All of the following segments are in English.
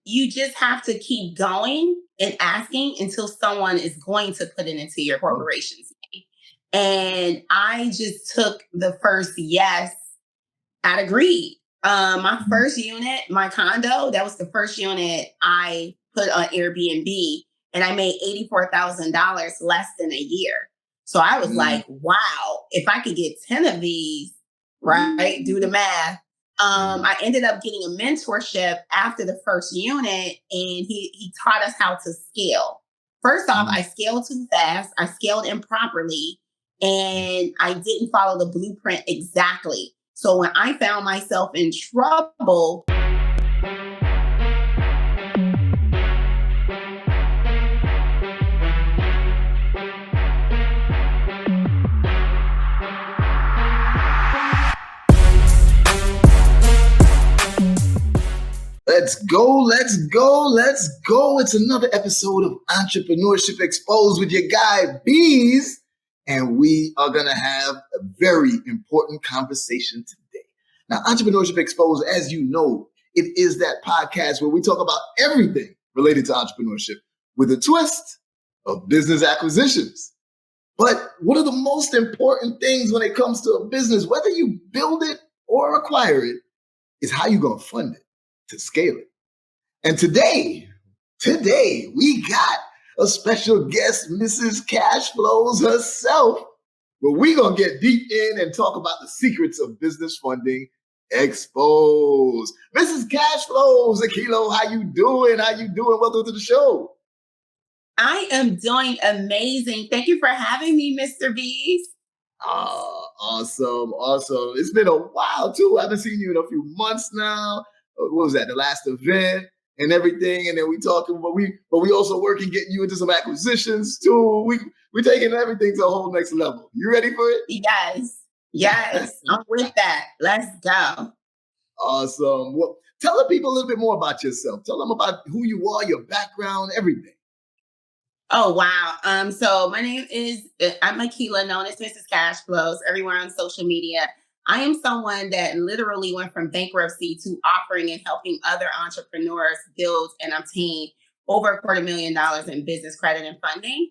you just have to keep going and asking until someone is going to put it into your corporation's name. And I just took the first yes out of greed. My first unit, my condo, that was the first unit I put on Airbnb, and I made $84,000 less than a year. So I was like, wow, if I could get 10 of these, right, do the math. I ended up getting a mentorship after the first unit, and he taught us how to scale. First off, I scaled too fast. I scaled improperly, and I didn't follow the blueprint exactly. So when I found myself in trouble, Let's go, let's go, let's go. It's another episode of Entrepreneurship Exposed with your guy, Beez. And we are going to have a very important conversation today. Now, Entrepreneurship Exposed, as you know, it is that podcast where we talk about everything related to entrepreneurship with a twist of business acquisitions. But what are the most important things when it comes to a business, whether you build it or acquire it, is how you're going to fund it to scale it. And today we got a special guest, Mrs. Cash Flows herself, where we're going to get deep in and talk about the secrets of business funding exposed. Mrs. Cash Flows, Aqueelah, how you doing? Welcome to the show. I am doing amazing. Thank you for having me, Mr. Beez. Oh, awesome. It's been a while, too. I haven't seen you in a few months now. What was that? The last event and everything. And then we talking, but we also working, getting you into some acquisitions too. We're taking everything to a whole next level. You ready for it? Yes. I'm with that. Let's go. Awesome. Well, tell the people a little bit more about yourself. Tell them about who you are, your background, everything. Oh, wow. So my name is, I'm Aqueelah, known as Mrs. Cash Flows, everywhere on social media. I am someone that literally went from bankruptcy to offering and helping other entrepreneurs build and obtain over $250,000 in business credit and funding.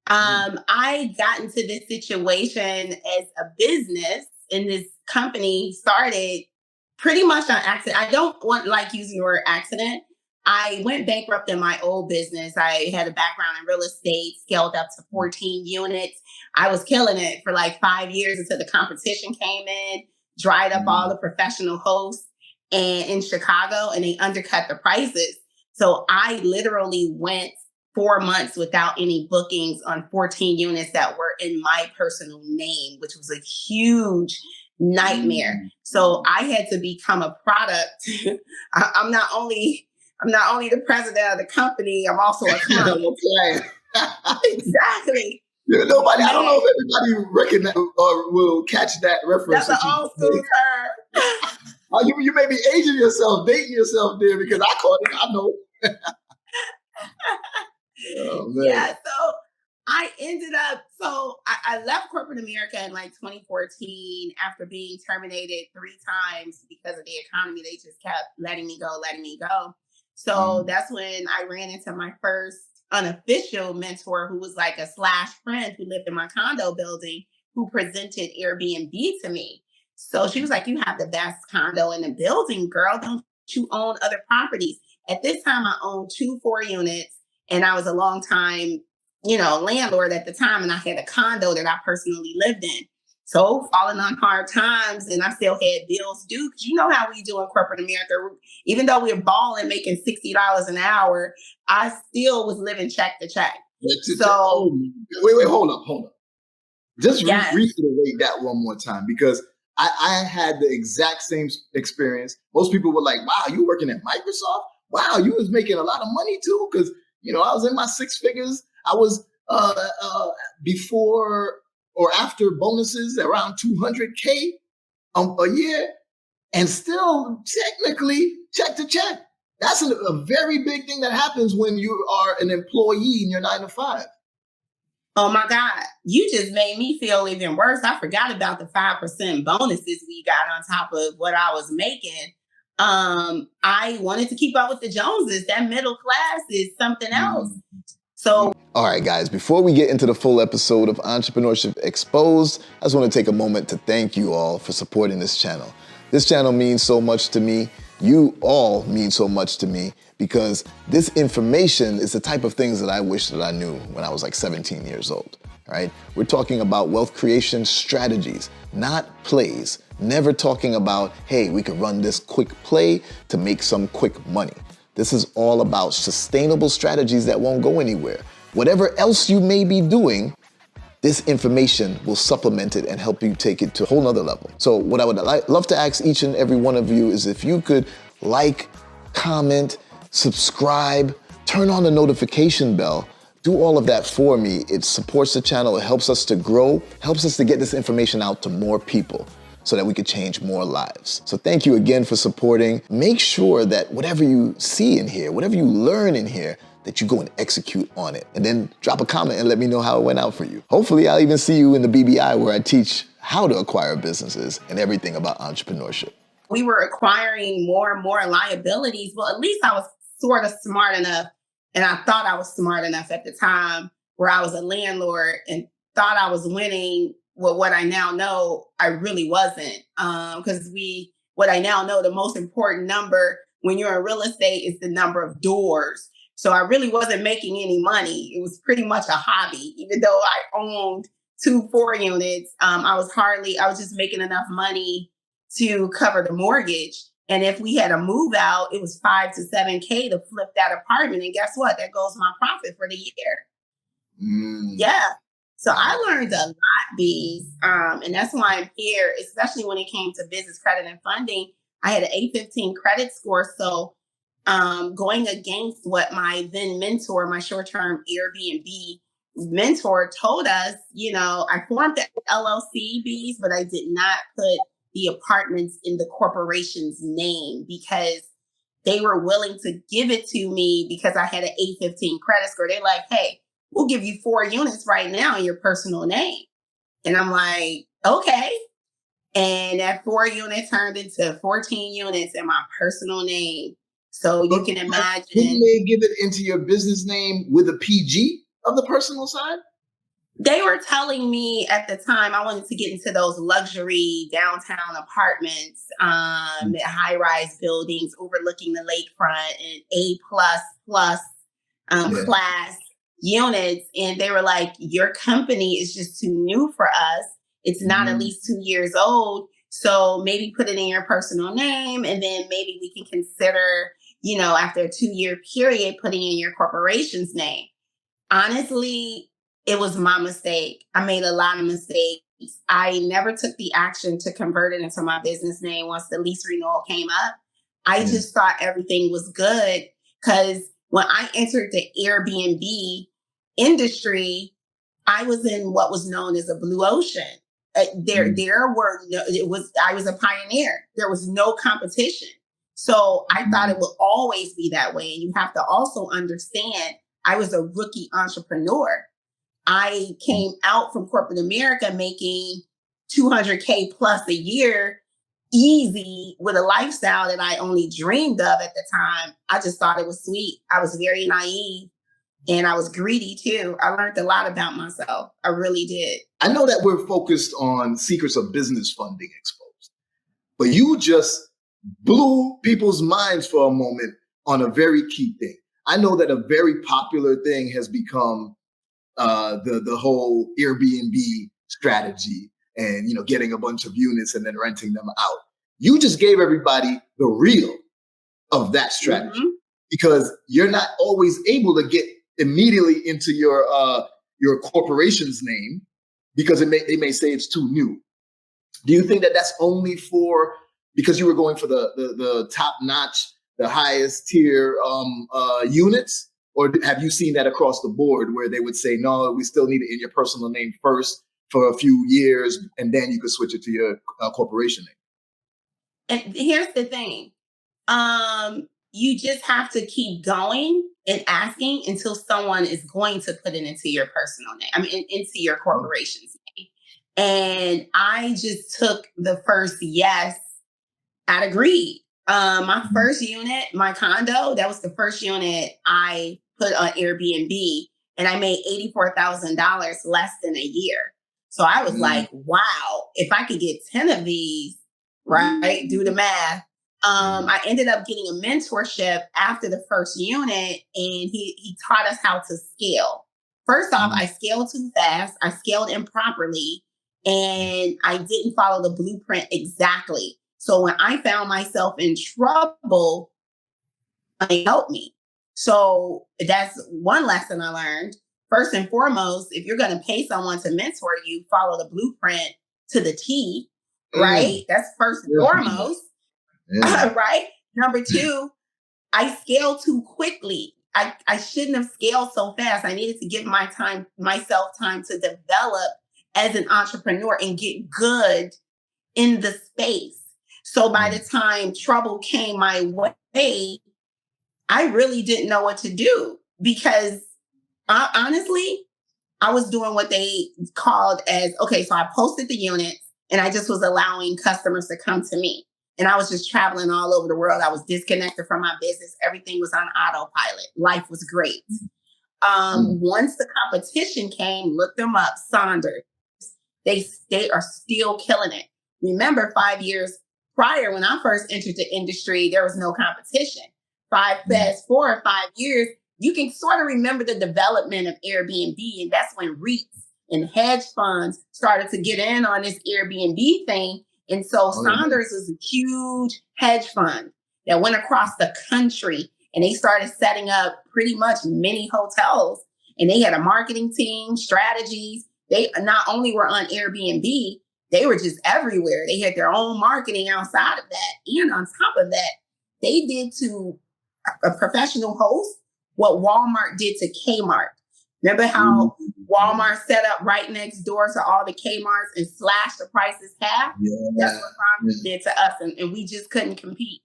I got into this situation as a business, and this company started pretty much on accident. I don't like using the word accident. I went bankrupt in my old business. I had a background in real estate, scaled up to 14 units. I was killing it for like 5 years until the competition came in, dried up all the professional hosts in Chicago, and they undercut the prices. So I literally went 4 months without any bookings on 14 units that were in my personal name, which was a huge nightmare. So I had to become a product. I'm not only the president of the company, I'm also a client. Exactly. Yeah, I don't know if everybody recognize or will catch that reference. That's an old school term. You may be aging yourself, dating yourself there, because I caught it. I know. Oh, man. Yeah, so I ended up, I left corporate America in like 2014 after being terminated 3 times because of the economy. They just kept letting me go. So that's when I ran into my first unofficial mentor, who was like a / friend who lived in my condo building, who presented Airbnb to me. So she was like, "You have the best condo in the building, girl. Don't you own other properties?" At this time, I owned 2 4 units, and I was a long time, landlord at the time, and I had a condo that I personally lived in. So falling on hard times, and I still had bills due, because you know how we do in corporate America. Even though we were balling, making $60 an hour, I still was living check to check. So wait, hold up. Just reiterate that one more time, because I had the exact same experience. Most people were like, "Wow, you working at Microsoft? Wow, you was making a lot of money too," because I was in my 6 figures. I was before or after bonuses around $200K a year, and still technically check to check. That's a very big thing that happens when you are an employee in your 9 to 5. Oh my God, you just made me feel even worse. I forgot about the 5% bonuses we got on top of what I was making. I wanted to keep up with the Joneses. That middle class is something else. So, all right, guys, before we get into the full episode of Entrepreneurship Exposed, I just want to take a moment to thank you all for supporting this channel. This channel means so much to me. You all mean so much to me because this information is the type of things that I wish that I knew when I was like 17 years old, right? We're talking about wealth creation strategies, not plays. Never talking about, hey, we could run this quick play to make some quick money. This is all about sustainable strategies that won't go anywhere. Whatever else you may be doing, this information will supplement it and help you take it to a whole nother level. So what I would love to ask each and every one of you is if you could like, comment, subscribe, turn on the notification bell, do all of that for me. It supports the channel, it helps us to grow, helps us to get this information out to more people so that we could change more lives. So thank you again for supporting. Make sure that whatever you see in here, whatever you learn in here, that you go and execute on it. And then drop a comment and let me know how it went out for you. Hopefully I'll even see you in the BBI where I teach how to acquire businesses and everything about entrepreneurship. We were acquiring more and more liabilities. Well, at least I was sort of smart enough, and I thought I was smart enough at the time where I was a landlord and thought I was winning. Well, what I now know, I really wasn't. Because what I now know, the most important number when you're in real estate is the number of doors. So I really wasn't making any money. It was pretty much a hobby. Even though I owned 2 4 units, I was just making enough money to cover the mortgage. And if we had a move out, it was $5,000 to $7,000 to flip that apartment. And guess what? There goes my profit for the year. Yeah. So I learned a lot, Beez. And that's why I'm here, especially when it came to business credit and funding. I had an 815 credit score. So going against what my then mentor, my short-term Airbnb mentor told us, I formed the LLC, Beez, but I did not put the apartments in the corporation's name because they were willing to give it to me because I had an 815 credit score. They're like, hey, we'll give you 4 units right now in your personal name. And I'm like, okay. And that 4 unit turned into 14 units in my personal name. So you can imagine. Didn't they give it into your business name with a PG of the personal side? They were telling me at the time I wanted to get into those luxury downtown apartments, high-rise buildings overlooking the lakefront and A++ class units. And they were like, your company is just too new for us. It's not at least 2 years old. So maybe put it in your personal name. And then maybe we can consider, after a 2-year period, putting in your corporation's name. Honestly, it was my mistake. I made a lot of mistakes. I never took the action to convert it into my business name once the lease renewal came up. I just thought everything was good because when I entered the Airbnb industry, I was in what was known as a blue ocean. I was a pioneer. There was no competition. So I thought it would always be that way. And you have to also understand, I was a rookie entrepreneur. I came out from corporate America making $200K plus a year, easy, with a lifestyle that I only dreamed of at the time. I just thought it was sweet. I was very naive and I was greedy too. I learned a lot about myself. I really did. I know that we're focused on secrets of business funding exposed, but you just blew people's minds for a moment on a very key thing. I know that a very popular thing has become the whole Airbnb strategy and, getting a bunch of units and then renting them out. You just gave everybody the real of that strategy because you're not always able to get immediately into your corporation's name because they may say it's too new. Do you think that that's only because you were going for the top notch, the highest tier units? Or have you seen that across the board where they would say, no, we still need it in your personal name first for a few years, and then you could switch it to your corporation name? And here's the thing. You just have to keep going and asking until someone is going to put it into your personal name, into your corporation's name. And I just took the first yes out of greed. My first unit, my condo, that was the first unit I put on Airbnb, and I made $84,000 less than a year. So I was like, wow, if I could get 10 of these, right? Do the math. I ended up getting a mentorship after the first unit, and he taught us how to scale. First off, I scaled too fast. I scaled improperly, and I didn't follow the blueprint exactly. So when I found myself in trouble, it helped me. So that's one lesson I learned. First and foremost, if you're going to pay someone to mentor you, follow the blueprint to the T, right? That's first and foremost, right? Number two, I scaled too quickly. I shouldn't have scaled so fast. I needed to give myself time to develop as an entrepreneur and get good in the space. So by the time trouble came my way, I really didn't know what to do, because honestly, I was doing what they called as, okay, so I posted the units and I just was allowing customers to come to me. And I was just traveling all over the world. I was disconnected from my business. Everything was on autopilot. Life was great. Once the competition came, look them up, Saunders. They are still killing it. Remember, 5 years prior, when I first entered the industry, there was no competition. Fast forward 5 years, you can sort of remember the development of Airbnb. And that's when REITs and hedge funds started to get in on this Airbnb thing. And so Saunders is a huge hedge fund that went across the country, and they started setting up pretty much mini hotels. And they had a marketing team, strategies. They not only were on Airbnb, they were just everywhere. They had their own marketing outside of that. And on top of that, they did to a professional host what Walmart did to Kmart. Remember how Walmart set up right next door to all the Kmarts and slashed the prices half? Yeah. That's what Saunders did to us. And we just couldn't compete.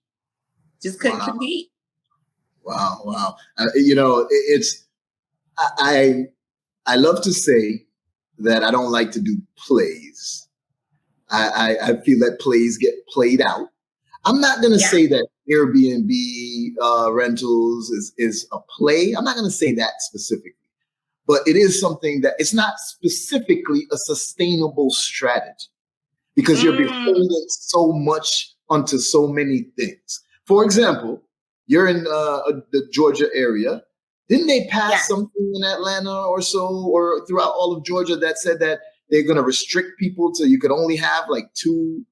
Just couldn't compete. Wow. I love to say that I don't like to do plays. I feel that plays get played out. I'm not going to say that Airbnb rentals is a play. I'm not going to say that specifically. But it is something that it's not specifically a sustainable strategy, because you're beholden so much onto so many things. For example, you're in the Georgia area. Didn't they pass something in Atlanta or so, or throughout all of Georgia, that said that they're going to restrict people to, you could only have like 2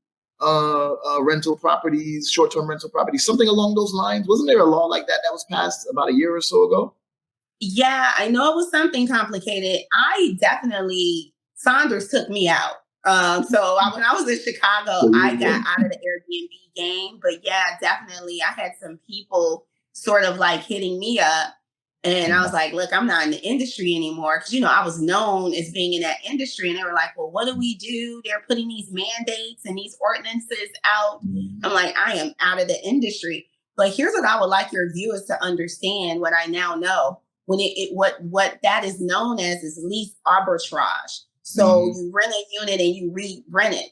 rental properties, short-term rental properties, something along those lines? Wasn't there a law like that was passed about a year or so ago? Yeah, I know it was something complicated. Saunders took me out. When I was in Chicago, I got out of the Airbnb game. But yeah, definitely, I had some people sort of like hitting me up. And I was like, look, I'm not in the industry anymore. Because, I was known as being in that industry. And they were like, well, what do we do? They're putting these mandates and these ordinances out. I'm like, I am out of the industry. But here's what I would like your viewers to understand, what I now know. When what that is known as is lease arbitrage. So you rent a unit and you re-rent it.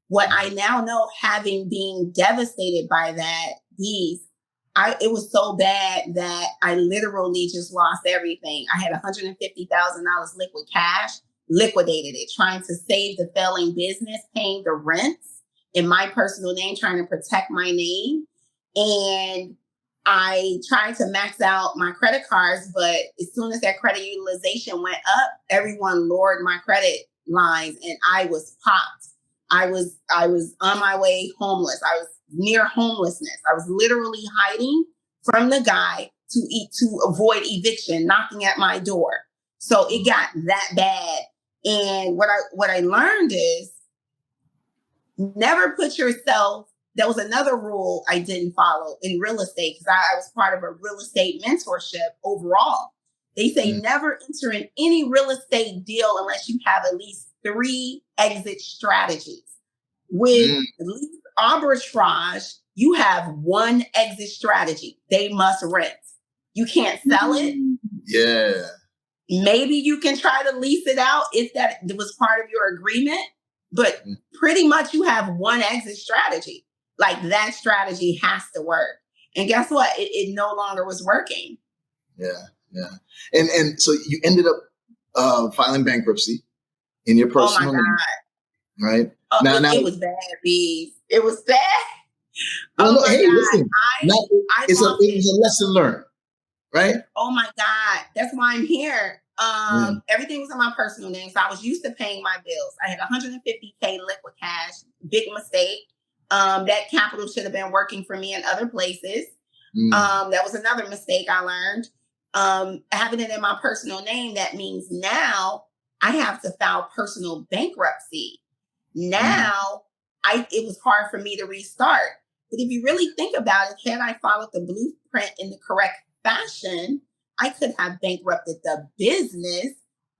What I now know, having been devastated by that, it was so bad that I literally just lost everything. I had $150,000 liquid cash, liquidated it, trying to save the failing business, paying the rents in my personal name, trying to protect my name. And I tried to max out my credit cards, but as soon as that credit utilization went up, everyone lowered my credit lines and I was popped. I was on my way homeless. I was near homelessness. I was literally hiding from the guy to avoid eviction, knocking at my door. So it got that bad. And what I learned is never put yourself. There was another rule I didn't follow in real estate, because I was part of a real estate mentorship overall. They say never enter in any real estate deal unless you have at least 3 exit strategies. With lease arbitrage, you have 1 exit strategy. They must rent. You can't sell it. Yeah. Maybe you can try to lease it out if that was part of your agreement, but pretty much you have 1 exit strategy. like that strategy has to work. And guess what? It no longer was working. Yeah, yeah. And so you ended up filing bankruptcy in your personal name, right? Oh, it was bad, Beez. It was bad. Well, Oh my hey, God. listen, it was a lesson learned, right? Oh my God. That's why I'm here. Everything was in my personal name. So I was used to paying my bills. I had $150K liquid cash. Big mistake. That capital should have been working for me in other places. That was another mistake I learned. Having it in my personal name, that means now I have to file personal bankruptcy. Now it was hard for me to restart. But if you really think about it, had I followed the blueprint in the correct fashion, I could have bankrupted the business,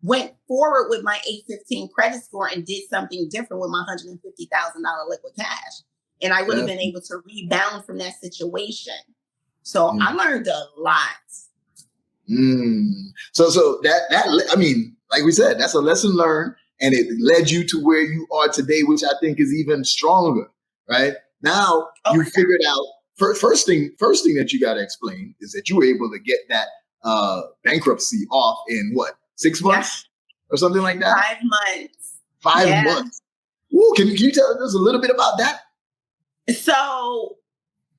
went forward with my 815 credit score, and did something different with my $150,000 liquid cash. And I would have been able to rebound from that situation. So I learned a lot. So that I mean, like we said, that's a lesson learned, and it led you to where you are today, which I think is even stronger, right? Now you figured out first thing that you got to explain is that you were able to get that bankruptcy off in what, 6 months or something like that? 5 months. 5 months. Ooh, can you tell us a little bit about that? So,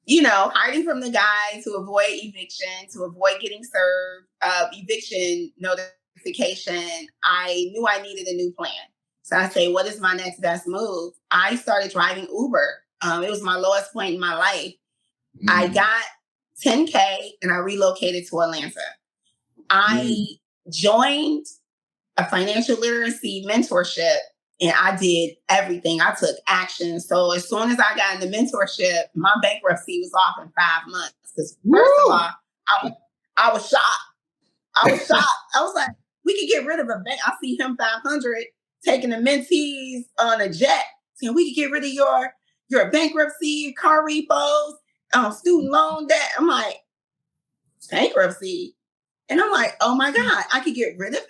hiding from the guy to avoid eviction, to avoid getting served eviction notification, I knew I needed a new plan. So I say, what is my next best move? I started driving Uber. It was my lowest point in my life. I got $10K and I relocated to Atlanta. I joined a financial literacy mentorship and I did everything. I took action. So as soon as I got into mentorship, my bankruptcy was off in 5 months. Because first of all, I was shocked. I was like, we could get rid of a bank. I see him 500 taking the mentees on a jet. Saying we could get rid of your bankruptcy, car repos, student loan debt. I'm like, bankruptcy. And I'm like, oh my God, I could get rid of this?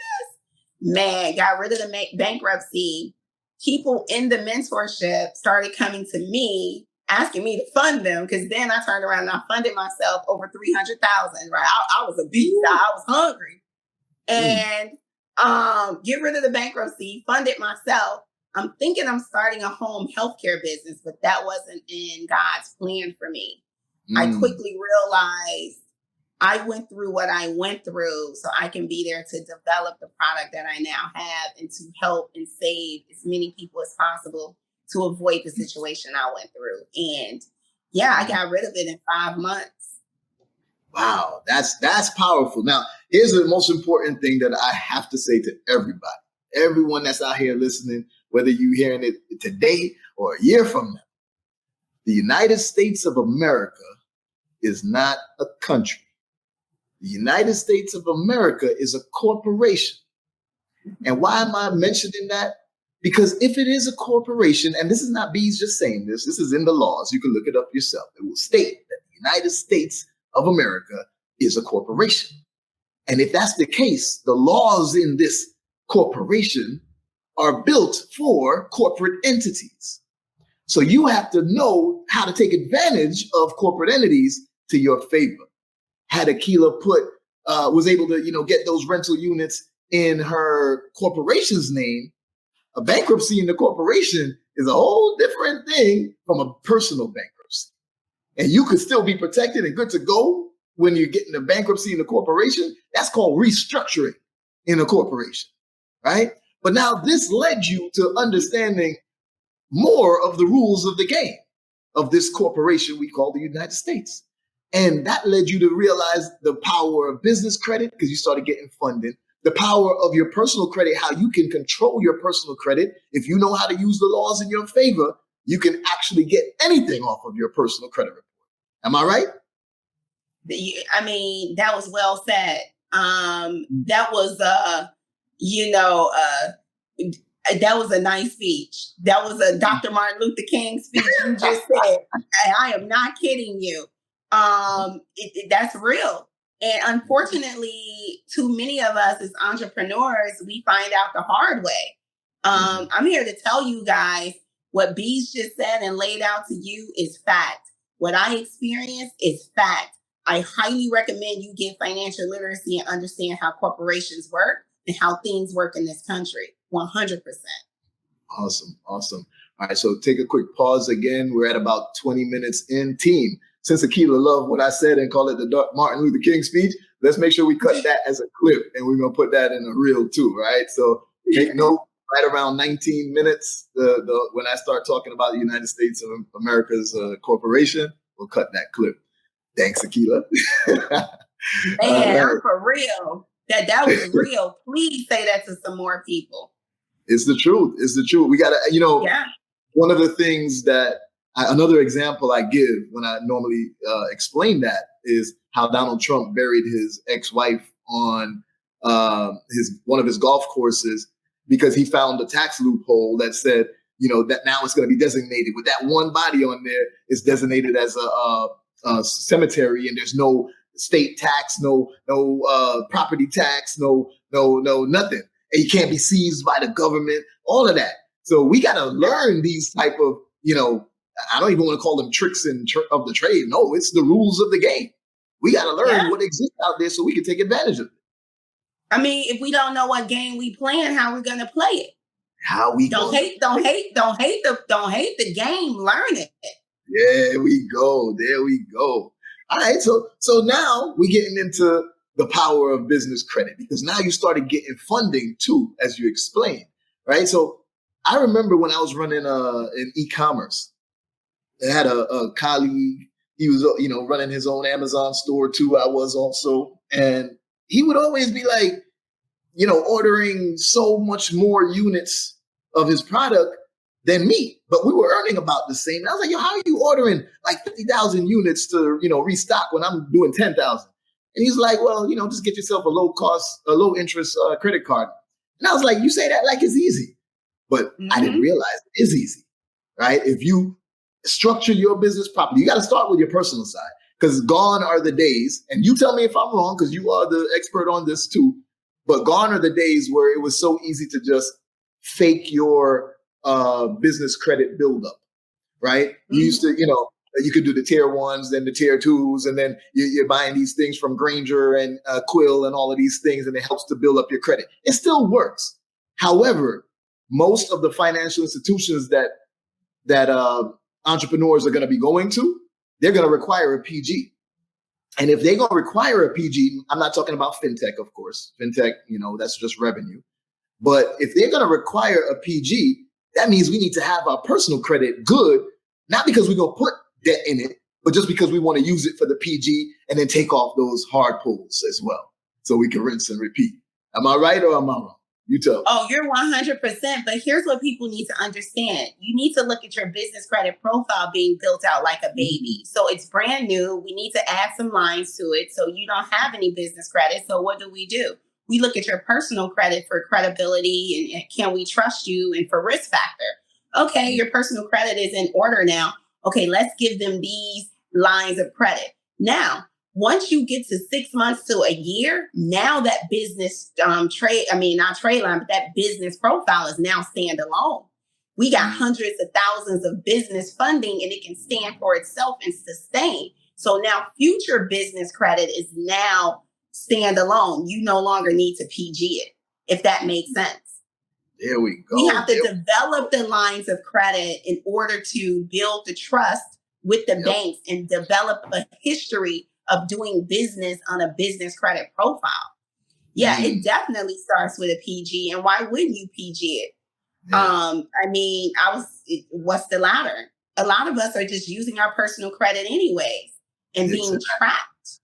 Man, got rid of the bankruptcy. People in the mentorship started coming to me, asking me to fund them. Because then I turned around and I funded myself over $300,000, right? I was a beast. I was hungry. And get rid of the bankruptcy, fund it myself. I'm thinking I'm starting a home healthcare business, but that wasn't in God's plan for me. I quickly realized I went through what I went through so I can be there to develop the product that I now have and to help and save as many people as possible to avoid the situation I went through. And I got rid of it in 5 months. Wow, that's powerful. Now, here's the most important thing that I have to say to everybody, everyone that's out here listening, whether you're hearing it today or a year from now. The United States of America is not a country. The United States of America is a corporation. And why am I mentioning that? Because if it is a corporation, and this is not Beez just saying this is in the laws, you can look it up yourself. It will state that the United States of America is a corporation. And if that's the case, the laws in this corporation are built for corporate entities. So you have to know how to take advantage of corporate entities to your favor. Had Aqueelah was able to, get those rental units in her corporation's name, a bankruptcy in the corporation is a whole different thing from a personal bankruptcy. And you could still be protected and good to go when you're getting a bankruptcy in the corporation. That's called restructuring in a corporation, right? But now this led you to understanding more of the rules of the game of this corporation we call the United States. And that led you to realize the power of business credit because you started getting funded, the power of your personal credit, how you can control your personal credit. If you know how to use the laws in your favor, you can actually get anything off of your personal credit report. Am I right? I mean, that was well said. That was, that was a nice speech. That was a Dr. Martin Luther King speech you just said. I am not kidding you. That's real. And unfortunately, too many of us as entrepreneurs, we find out the hard way. I'm here to tell you guys, What Beez just said and laid out to you is fact. What I experienced is fact. I highly recommend you get financial literacy and understand how corporations work and how things work in this country. 100%. Awesome. Awesome. All right. So take a quick pause again. We're at about 20 minutes in. Team, since Aqueelah loved what I said and call it the Martin Luther King speech, let's make sure we cut that as a clip, and we're going to put that in a reel too. Right. So make note, right around 19 minutes, when I start talking about the United States of America's corporation, we'll cut that clip. Thanks, Aqueelah. Man, I'm for real. That was real. Please say that to some more people. It's the truth. It's the truth. We got to, one of the things that another example I give when I normally explain that is how Donald Trump buried his ex-wife on one of his golf courses because he found a tax loophole that said, that now it's going to be designated with that one body on there is designated as a cemetery, and there's no state tax, no property tax, no nothing. And you can't be seized by the government, all of that. So we got to learn these type of, I don't even want to call them tricks of the trade. No, it's the rules of the game. We got to learn what exists out there so we can take advantage of it. I mean, if we don't know what game we playing, how are we going to play it? How we don't hate the game. Learn it. There we go. There we go. All right. So now we're getting into the power of business credit, because now you started getting funding too, as you explained, right? So I remember when I was running in e-commerce, I had a colleague. He was, running his own Amazon store too. I was also, and he would always be like, ordering so much more units of his product than me, but we were earning about the same. And I was like, yo, how are you ordering like 50,000 units to, restock when I'm doing 10,000? And he's like, well, just get yourself a low interest credit card. And I was like, you say that like it's easy, but I didn't realize it is easy, right? If you structure your business properly, you got to start with your personal side, because gone are the days, and you tell me if I'm wrong, because you are the expert on this too, but gone are the days where it was so easy to just fake your business credit buildup, right? You used to, you could do the tier 1s, then the tier 2s, and then you're buying these things from Granger and Quill and all of these things, and it helps to build up your credit. It still works. However, most of the financial institutions that entrepreneurs are going to be going to, they're going to require a PG. And if they're going to require a PG, I'm not talking about fintech, of course. Fintech, that's just revenue. But if they're going to require a PG, that means we need to have our personal credit good, not because we're going to put debt in it, but just because we want to use it for the PG and then take off those hard pulls as well, so we can rinse and repeat. Am I right or am I wrong? You tell. Oh, you're 100%. But here's what people need to understand. You need to look at your business credit profile being built out like a baby. So it's brand new. We need to add some lines to it. So you don't have any business credit. So what do? We look at your personal credit for credibility and can we trust you, and for risk factor. Okay, your personal credit is in order now. Okay, let's give them these lines of credit. Now, once you get to 6 months to a year, now that business not trade line, but that business profile is now standalone. We got hundreds of thousands of business funding, and it can stand for itself and sustain. So now future business credit is now standalone. You no longer need to PG it, if that makes sense. There we go. We have to develop the lines of credit in order to build the trust with the banks and develop a history of doing business on a business credit profile. Yeah, it definitely starts with a PG. And why wouldn't you PG it? What's the latter? A lot of us are just using our personal credit anyways and being trapped.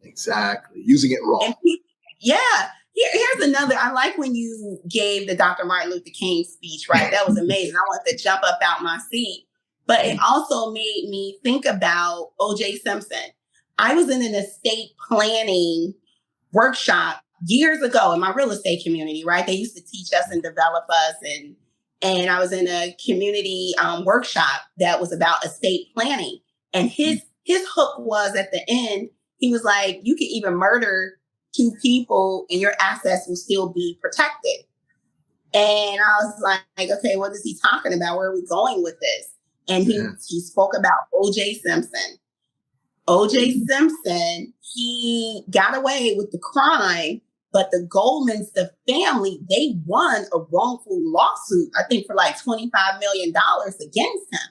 Exactly. Using it wrong. Here's another. I like when you gave the Dr. Martin Luther King speech, right? That was amazing. I wanted to jump up out my seat. But it also made me think about O.J. Simpson. I was in an estate planning workshop years ago in my real estate community, right? They used to teach us and develop us. And I was in a community workshop that was about estate planning. And his hook was at the end, he was like, you can even murder 2 people and your assets will still be protected. And I was like, okay, what is he talking about? Where are we going with this? And he spoke about O.J. Simpson. O.J. Simpson, he got away with the crime, but the Goldmans, the family, they won a wrongful lawsuit, I think for like $25 million against him.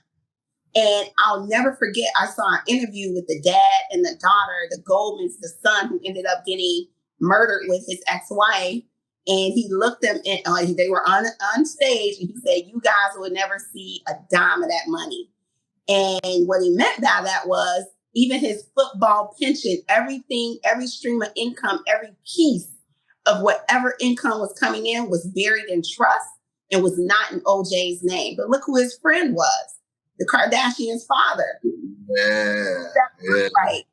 And I'll never forget, I saw an interview with the dad and the daughter, the Goldmans, the son who ended up getting murdered with his ex-wife. And he looked them in, they were on stage, and he said, you guys will never see a dime of that money. And what he meant by that was even his football pension, everything, every stream of income, every piece of whatever income was coming in was buried in trust and was not in OJ's name. But look who his friend was, the Kardashians' father. Yeah. That's right.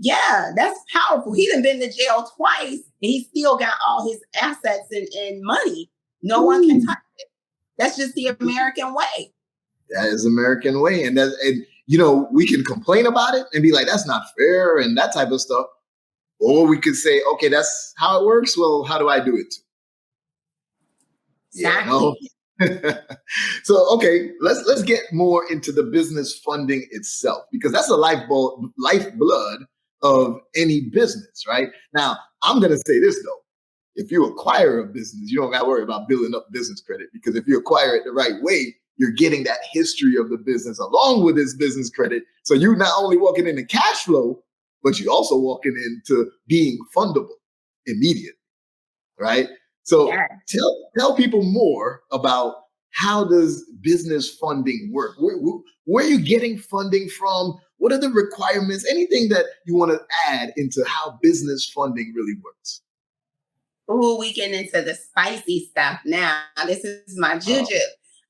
Yeah, that's powerful. He done been to jail twice, and he still got all his assets and money. No one can touch it. That's just the American way. That is American way. And we can complain about it and be like, that's not fair and that type of stuff. Or we could say, okay, that's how it works. Well, how do I do it too? Exactly. So, okay, let's get more into the business funding itself, because that's the lifeblood of any business, right? Now, I'm going to say this, though. If you acquire a business, you don't got to worry about building up business credit, because if you acquire it the right way, you're getting that history of the business along with this business credit. So you're not only walking into cash flow, but you're also walking into being fundable immediately, right? So tell people more about, how does business funding work? Where are you getting funding from? What are the requirements? Anything that you want to add into how business funding really works? Oh, we get into the spicy stuff now. This is my juju.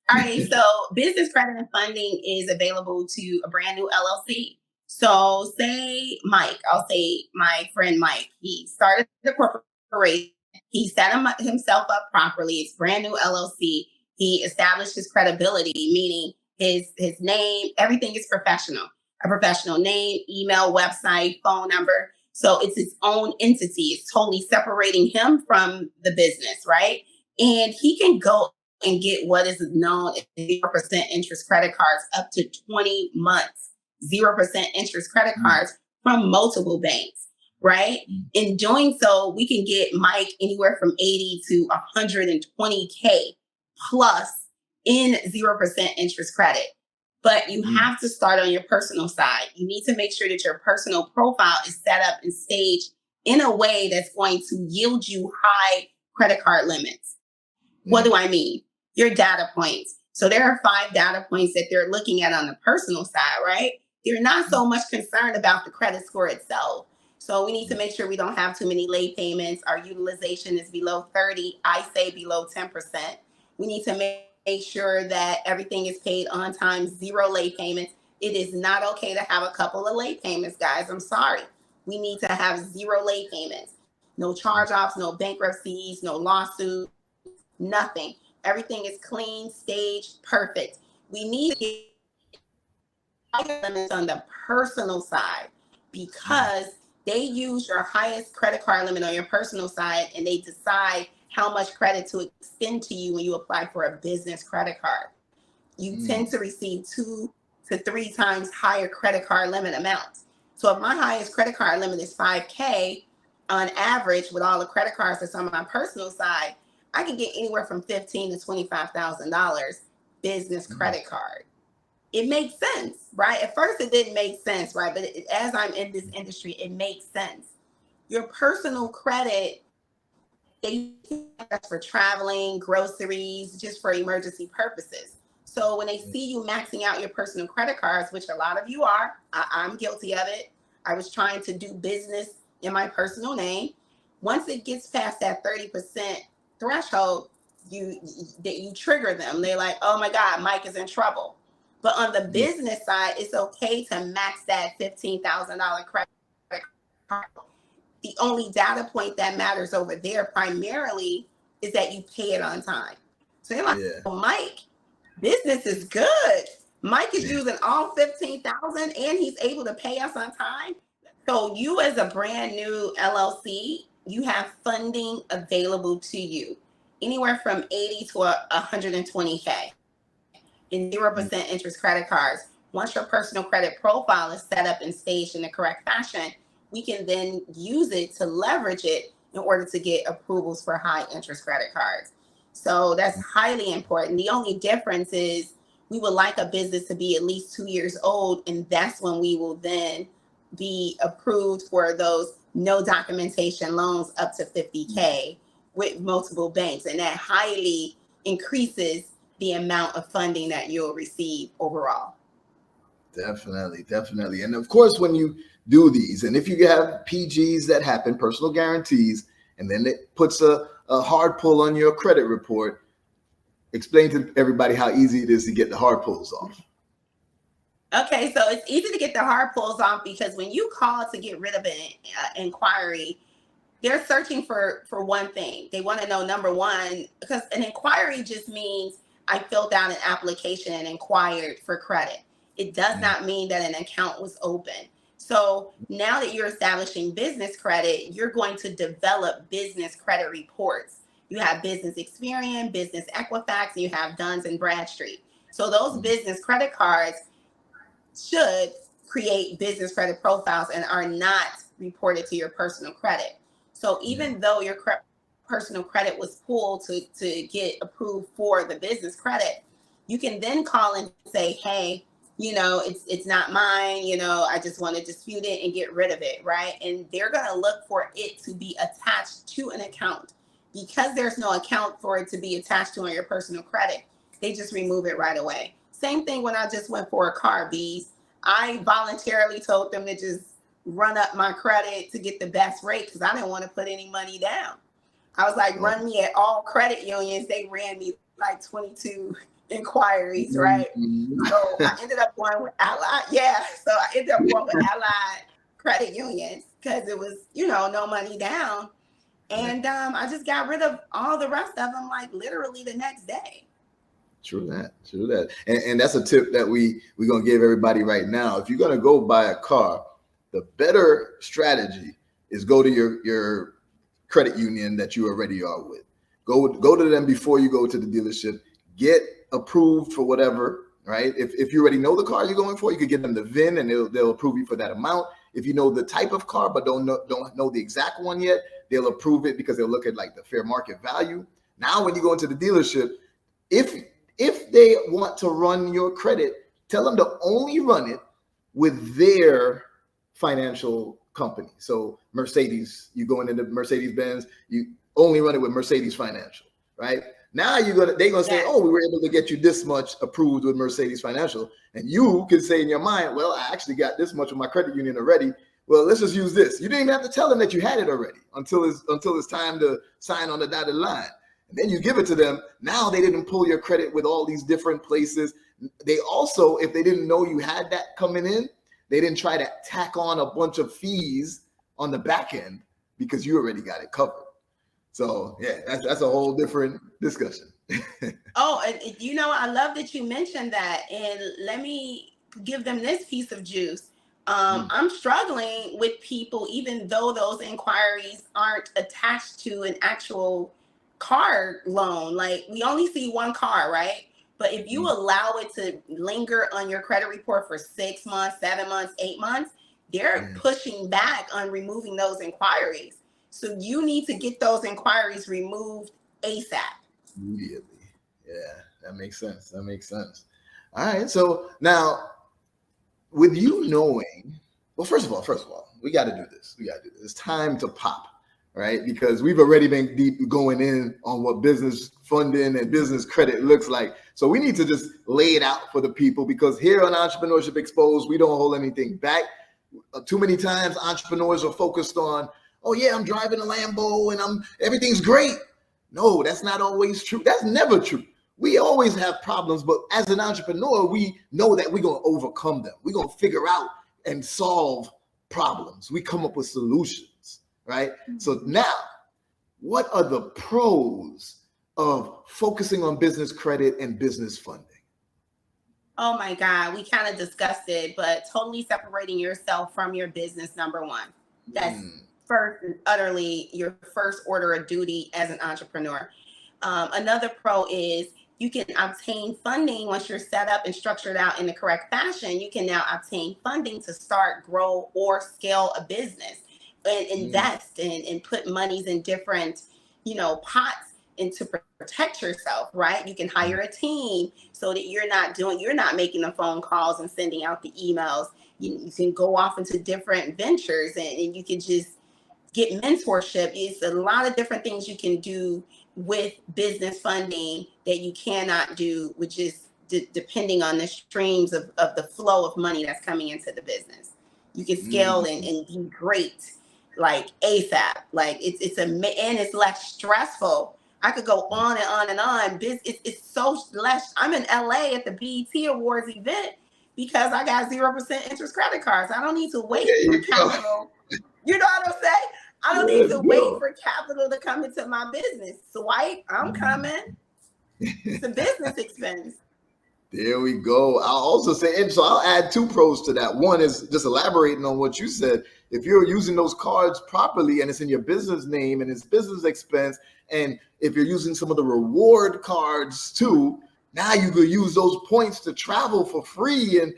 All right, so business credit and funding is available to a brand new LLC. So say Mike, I'll say my friend Mike, he started the corporation. He set himself up properly. It's brand new LLC. He established his credibility, meaning his name, everything is professional. A professional name, email, website, phone number. So it's its own entity. It's totally separating him from the business, right? And he can go and get what is known as 0% interest credit cards up to 20 months, 0% interest credit cards from multiple banks, right? In doing so, we can get Mike anywhere from 80 to 120K plus in 0% interest credit. But you have to start on your personal side. You need to make sure that your personal profile is set up and staged in a way that's going to yield you high credit card limits. What do I mean? Your data points. So there are 5 data points that they're looking at on the personal side, right? They're not so much concerned about the credit score itself. So we need to make sure we don't have too many late payments. Our utilization is below 30. I say below 10%. We need to make sure that everything is paid on time, 0 late payments. It is not okay to have a couple of late payments, guys. I'm sorry. We need to have 0 late payments. No charge-offs, no bankruptcies, no lawsuits, nothing. Everything is clean, staged, perfect. We need to get limits on the personal side, because they use your highest credit card limit on your personal side, and they decide how much credit to extend to you when you apply for a business credit card. You tend to receive 2 to 3 times higher credit card limit amounts. So if my highest credit card limit is $5K on average with all the credit cards that's on my personal side, I can get anywhere from $15,000 to $25,000 business credit card. It makes sense, right? At first it didn't make sense, right? But as I'm in this industry, it makes sense. Your personal credit, they use for traveling, groceries, just for emergency purposes. So when they see you maxing out your personal credit cards, which a lot of you are, I'm guilty of it. I was trying to do business in my personal name. Once it gets past that 30% threshold, you trigger them. They're like, oh my God, Mike is in trouble. But on the business side, it's okay to max that $15,000 credit card. The only data point that matters over there primarily is that you pay it on time. So you're like, oh, Mike, business is good. Mike is using all $15,000 and he's able to pay us on time. So you, as a brand new LLC, you have funding available to you. anywhere from 80 to 120K in 0% interest credit cards. Once your personal credit profile is set up and staged in the correct fashion, we can then use it to leverage it in order to get approvals for high interest credit cards. So that's highly important. The only difference is we would like a business to be at least 2 years old, and that's when we will then be approved for those no documentation loans up to 50K with multiple banks. And that highly increases the amount of funding that you'll receive overall. Definitely, definitely. And of course, when you do these, and if you have PGs that happen, personal guarantees, and then it puts a hard pull on your credit report, explain to everybody how easy it is to get the hard pulls off. Okay, so it's easy to get the hard pulls off because when you call to get rid of an inquiry, they're searching for one thing. They want to know, number one, because an inquiry just means I filled out an application and inquired for credit. It does not mean that an account was open. So now that you're establishing business credit, you're going to develop business credit reports. You have Business Experian, Business Equifax, and you have Duns and Bradstreet. So those business credit cards should create business credit profiles and are not reported to your personal credit. So even though your personal credit was pulled to get approved for the business credit, you can then call and say, hey, it's not mine, I just want to dispute it and get rid of it, right? And they're going to look for it to be attached to an account. Because there's no account for it to be attached to on your personal credit, they just remove it right away. Same thing when I just went for a car, Beez. I voluntarily told them to just run up my credit to get the best rate because I didn't want to put any money down. I was like, run me at all credit unions. They ran me like 22 inquiries, right? So I ended up going with Allied. Yeah, so I ended up going with Allied Credit Unions because it was, no money down. And I just got rid of all the rest of them like literally the next day. True that. And that's a tip that we're going to give everybody right now. If you're going to go buy a car, the better strategy is go to your credit union that you already are with. Go to them before you go to the dealership. Get approved for whatever, right? If you already know the car you're going for, you could get them the VIN and they'll approve you for that amount. If you know the type of car but don't know the exact one yet, they'll approve it because they'll look at like the fair market value. Now, when you go into the dealership, if they want to run your credit, tell them to only run it with their financial company. So Mercedes, you go into Mercedes-Benz, you only run it with Mercedes Financial, right? Now they're gonna say, oh, we were able to get you this much approved with Mercedes Financial. And you can say in your mind, well, I actually got this much with my credit union already. Well, let's just use this. You didn't even have to tell them that you had it already until it's time to sign on the dotted line. And then you give it to them. Now they didn't pull your credit with all these different places. They also, if they didn't know you had that coming in, they didn't try to tack on a bunch of fees on the back end because you already got it covered. So yeah, that's a whole different discussion. Oh, and I love that you mentioned that. And let me give them this piece of juice. I'm struggling with people, even though those inquiries aren't attached to an actual car loan. Like we only see one car, right? But if you allow it to linger on your credit report for 6 months, 7 months, 8 months, they're pushing back on removing those inquiries. So you need to get those inquiries removed ASAP. Immediately. Yeah, that makes sense. All right. So now, with you knowing, well, first of all, we got to do this. It's time to pop, right? Because we've already been deep going in on what business funding and business credit looks like. So we need to just lay it out for the people, because here on Entrepreneurship Exposed, we don't hold anything back. Too many times entrepreneurs are focused on, oh yeah, I'm driving a Lambo and everything's great. No, that's not always true. That's never true. We always have problems, but as an entrepreneur, we know that we're going to overcome them. We're going to figure out and solve problems. We come up with solutions, right? So now, what are the pros of focusing on business credit and business funding? Oh my God, we kind of discussed it, but totally separating yourself from your business, number one. That's first and utterly your first order of duty as an entrepreneur. Another pro is you can obtain funding once you're set up and structured out in the correct fashion. You can now obtain funding to start, grow, or scale a business and invest and put monies in different, pots and to protect yourself, right? You can hire a team so that you're not making the phone calls and sending out the emails. You can go off into different ventures and you can just get mentorship. It's a lot of different things you can do with business funding that you cannot do with just depending on the streams of the flow of money that's coming into the business. You can scale and be great like ASAP. Like and it's less stressful. I could go on and on and on. It's so less. I'm in LA at the BET Awards event because I got 0% interest credit cards. I don't need to wait for capital. You know what I'm saying? I don't need to wait for capital to come into my business. Swipe, I'm coming. It's a business expense. There we go. I'll also say, and so I'll add 2 pros to that. One is just elaborating on what you said. If you're using those cards properly and it's in your business name and it's business expense, and if you're using some of the reward cards too, now you could use those points to travel for free and,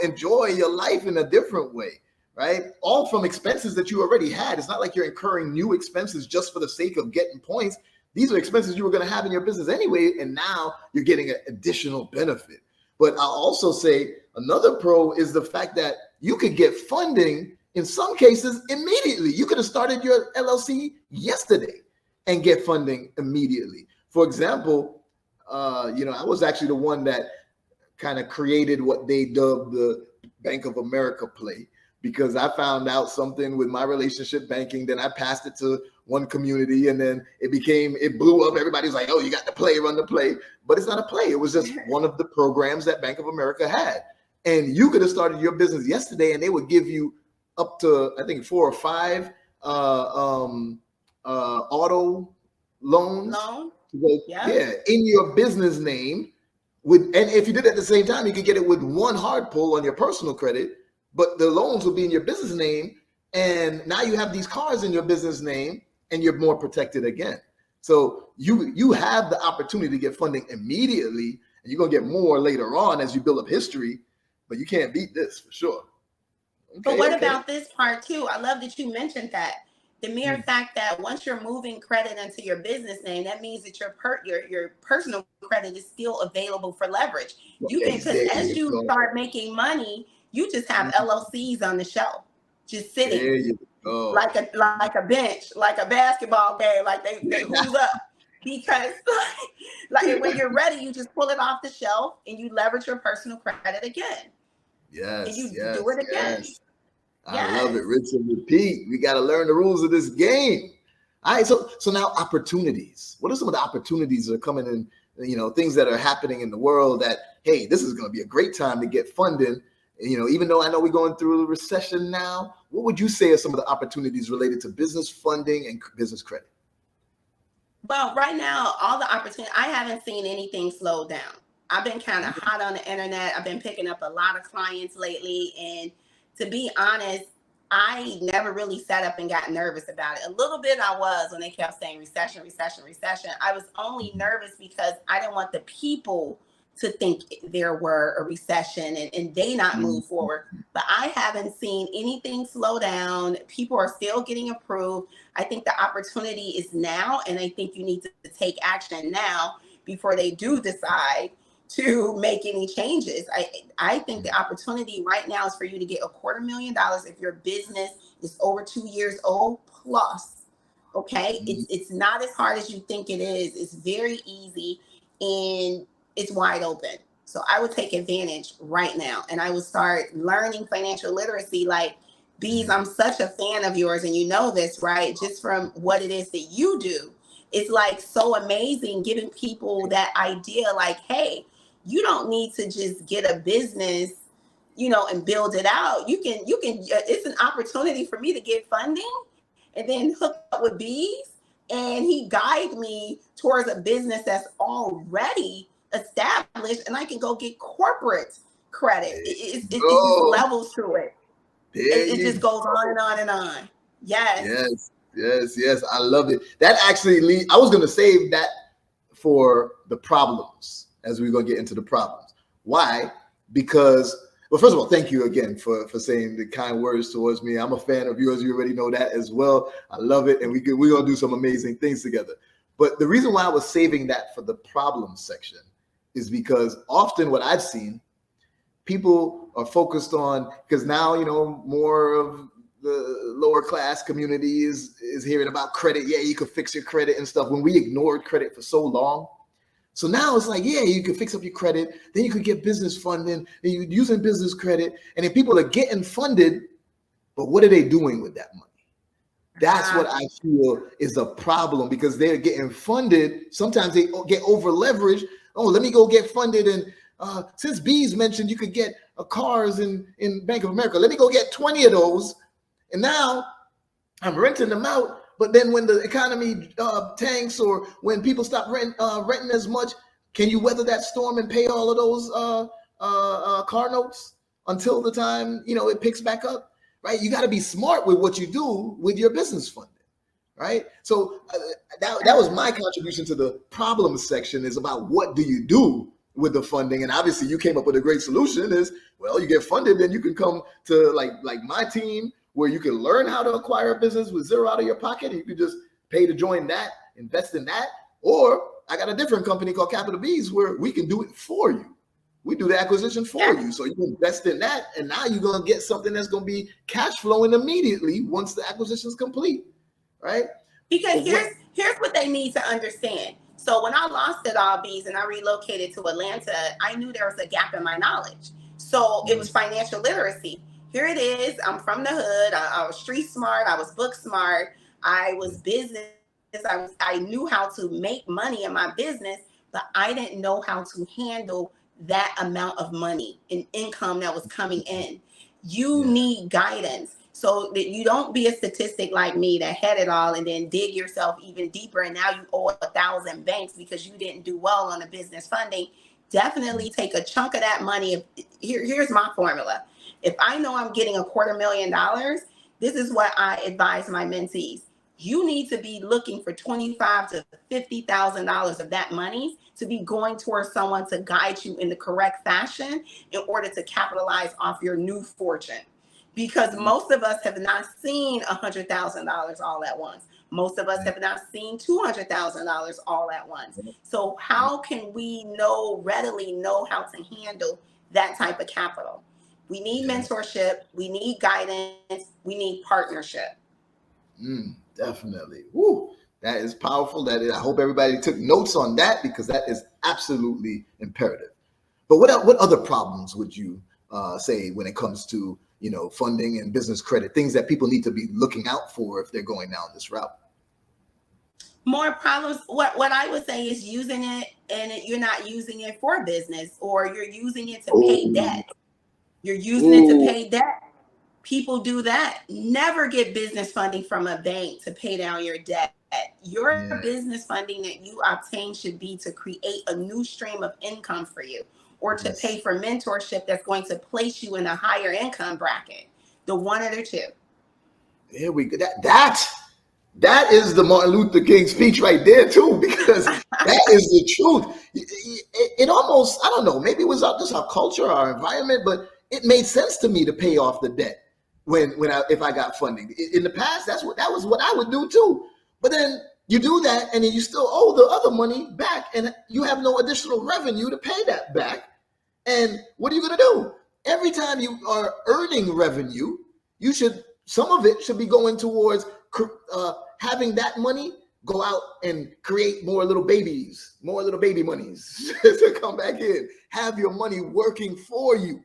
enjoy your life in a different way, right? All from expenses that you already had. It's not like you're incurring new expenses just for the sake of getting points. These are expenses you were going to have in your business anyway, and now you're getting an additional benefit. But I'll also say another pro is the fact that you could get funding in some cases immediately. You could have started your LLC yesterday and get funding immediately. For example, I was actually the one that kind of created what they dubbed the Bank of America play, because I found out something with my relationship banking. Then I passed it to one community and then it blew up. Everybody's like, oh, you got the play, run the play. But it's not a play. It was just one of the programs that Bank of America had. And you could have started your business yesterday and they would give you up to, I think, 4 or 5 auto loans. In your business name. And if you did it at the same time, you could get it with one hard pull on your personal credit, but the loans will be in your business name. And now you have these cars in your business name and you're more protected again. So you have the opportunity to get funding immediately, and you're going to get more later on as you build up history, but you can't beat this for sure. But what about this part too? I love that you mentioned that. The mere fact that once you're moving credit into your business name, that means that your personal credit is still available for leverage. You can, because as you start making money, you just have LLCs on the shelf, just sitting like a bench, like a basketball game, like they who's up. Because like when you're ready, you just pull it off the shelf and you leverage your personal credit again. Yes, and you do it again. Yes. I love it. Rinse and repeat. We got to learn the rules of this game. All right. So now opportunities. What are some of the opportunities that are coming in, things that are happening in the world that, hey, this is going to be a great time to get funding. Even though I know we're going through a recession now, what would you say are some of the opportunities related to business funding and business credit? Well, right now, all the opportunities, I haven't seen anything slow down. I've been kind of hot on the internet. I've been picking up a lot of clients lately. And to be honest, I never really sat up and got nervous about it. A little bit I was when they kept saying recession, recession, recession. I was only nervous because I didn't want the people to think there were a recession and they not move forward. But I haven't seen anything slow down. People are still getting approved. I think the opportunity is now, and I think you need to take action now before they do decide to make any changes. I think the opportunity right now is for you to get $250,000 if your business is over 2 years old plus. Okay, it's not as hard as you think it is. It's very easy and it's wide open. So I would take advantage right now, and I would start learning financial literacy. Like, Beez, I'm such a fan of yours, and you know this, right? Just from what it is that you do. It's like so amazing giving people that idea, like, hey, you don't need to just get a business, and build it out. You can, it's an opportunity for me to get funding and then hook up with Beez, and he guide me towards a business that's already established, and I can go get corporate credit. It's just levels to it. It just goes on and on and on. Yes. I love it. That actually I was going to save that for the problems as we're going to get into the problems. Why? Because, well, first of all, thank you again for saying the kind words towards me. I'm a fan of yours. You already know that as well. I love it. And we're going to do some amazing things together. But the reason why I was saving that for the problem section is because often what I've seen, people are focused on, because now, more of the lower class community is hearing about credit. Yeah, you could fix your credit and stuff. When we ignored credit for so long. So now it's like, yeah, you can fix up your credit. Then you could get business funding. Then you're using business credit. And then people are getting funded. But what are they doing with that money? That's what I feel is a problem, because they're getting funded. Sometimes they get over leveraged. Oh, let me go get funded. And since Beez mentioned you could get cars in Bank of America, let me go get 20 of those. And now I'm renting them out. But then when the economy tanks, or when people stop renting as much, can you weather that storm and pay all of those car notes until the time, it picks back up? Right? You got to be smart with what you do with your business funding. Right? So that was my contribution to the problem section, is about what do you do with the funding. And obviously you came up with a great solution is, well, you get funded, then you can come to like my team, where you can learn how to acquire a business with zero out of your pocket. You can just pay to join that, invest in that. Or I got a different company called Capital Beez, where we can do it for you. We do the acquisition for you. So you can invest in that, and now you're going to get something that's going to be cash flowing immediately once the acquisition is complete, right? Because here's what they need to understand. So when I lost it all, Beez, and I relocated to Atlanta, I knew there was a gap in my knowledge. So it was financial literacy. Here it is. I'm from the hood. I was street smart. I was book smart. I was business. I knew how to make money in my business, but I didn't know how to handle that amount of money and income that was coming in. You need guidance, so that you don't be a statistic like me that had it all and then dig yourself even deeper. And now you owe 1,000 banks because you didn't do well on the business funding. Definitely take a chunk of that money. Here's my formula. If I know I'm getting $250,000, this is what I advise my mentees. You need to be looking for $25,000 to $50,000 of that money to be going towards someone to guide you in the correct fashion in order to capitalize off your new fortune. Because most of us have not seen $100,000 all at once. Most of us have not seen $200,000 all at once. So how can we readily know how to handle that type of capital? We need mentorship. We need guidance. We need partnership. Definitely. Woo. That is powerful. I hope everybody took notes on that, because that is absolutely imperative. But what other problems would you say when it comes to funding and business credit, things that people need to be looking out for if they're going down this route? More problems. What I would say is using it, and you're not using it for business, or you're using it to pay debt. You're using it to pay debt. People do that. Never get business funding from a bank to pay down your debt. Your business funding that you obtain should be to create a new stream of income for you, or to pay for mentorship that's going to place you in a higher income bracket. The one or the two. There we go. That is the Martin Luther King speech right there too, because that is the truth. It almost, I don't know, maybe it was just our culture, our environment, but it made sense to me to pay off the debt if I got funding. In the past, that was what I would do too. But then you do that, and then you still owe the other money back, and you have no additional revenue to pay that back. And what are you going to do? Every time you are earning revenue, some of it should be going towards having that money go out and create more little baby monies to come back in. Have your money working for you,